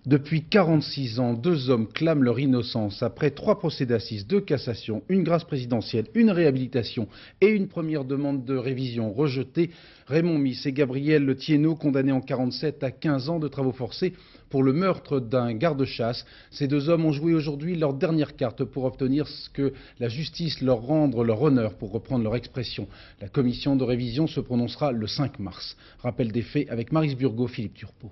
Depuis 46 ans, deux hommes clament leur innocence. Après 3 procès d'assises, 2 cassations, une grâce présidentielle, une réhabilitation et une première demande de révision rejetée, Raymond Miss et Gabriel Thiénot, condamnés en 47 à 15 ans de travaux forcés pour le meurtre d'un garde-chasse. Ces deux hommes ont joué aujourd'hui leur dernière carte pour obtenir ce que la justice leur rende leur honneur, pour reprendre leur expression. La commission de révision se prononcera le 5 mars. Rappel des faits avec Maryse Burgot, Philippe Turpot.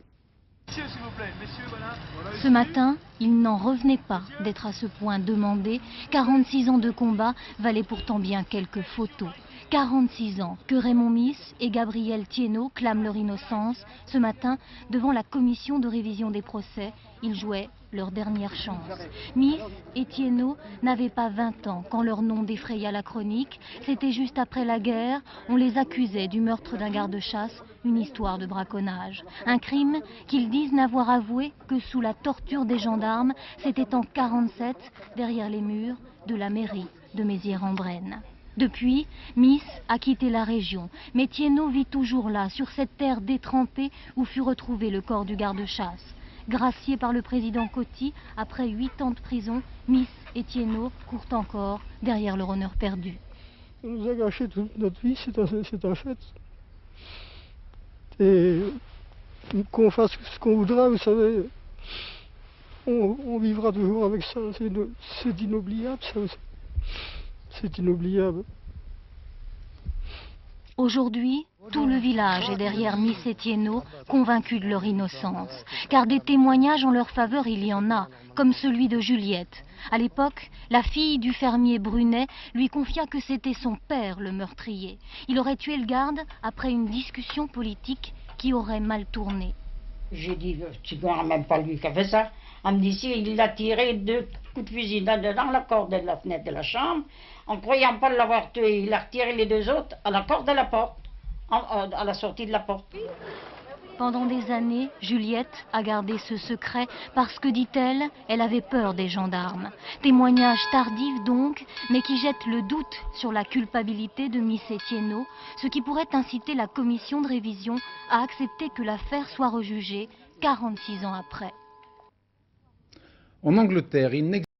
Messieurs, s'il vous plaît, messieurs, voilà. Ce matin, il n'en revenait pas d'être à ce point demandé. 46 ans de combat valaient pourtant bien quelques photos. 46 ans que Raymond Miss et Gabriel Thiénot clament leur innocence. Ce matin, devant la commission de révision des procès, ils jouaient leur dernière chance. Miss et Thiénot n'avaient pas 20 ans quand leur nom défraya la chronique. C'était juste après la guerre. On les accusait du meurtre d'un garde-chasse, une histoire de braconnage. Un crime qu'ils disent n'avoir avoué que sous la torture des gendarmes. C'était en 47, derrière les murs de la mairie de Mézières-en-Brenne. Depuis, Miss a quitté la région, mais Thiénot vit toujours là, sur cette terre détrempée où fut retrouvé le corps du garde-chasse. Graciés par le président Coty, après 8 ans de prison, Miss et Thiénot courent encore derrière leur honneur perdu. On nous a gâché toute notre vie, c'est un fait. Et qu'on fasse ce qu'on voudra, vous savez, on vivra toujours avec ça. C'est inoubliable, ça aussi. C'est inoubliable. Aujourd'hui, tout le village est derrière Miss et Thiénot, convaincus de leur innocence. Car des témoignages en leur faveur, il y en a, comme celui de Juliette. À l'époque, la fille du fermier Brunet lui confia que c'était son père le meurtrier. Il aurait tué le garde après une discussion politique qui aurait mal tourné. J'ai dit, tu ne vois même pas lui qui a fait ça. Elle me dit, si, il l'a tiré 2 coups de fusil dans la corde de la fenêtre de la chambre, en croyant pas l'avoir tué. Il a retiré les 2 autres à la corde de la porte, à la sortie de la porte. Pendant des années, Juliette a gardé ce secret parce que, dit-elle, elle avait peur des gendarmes. Témoignage tardif donc, mais qui jette le doute sur la culpabilité de Miss et Thiénot, ce qui pourrait inciter la commission de révision à accepter que l'affaire soit rejugée 46 ans après. En Angleterre, il n'existe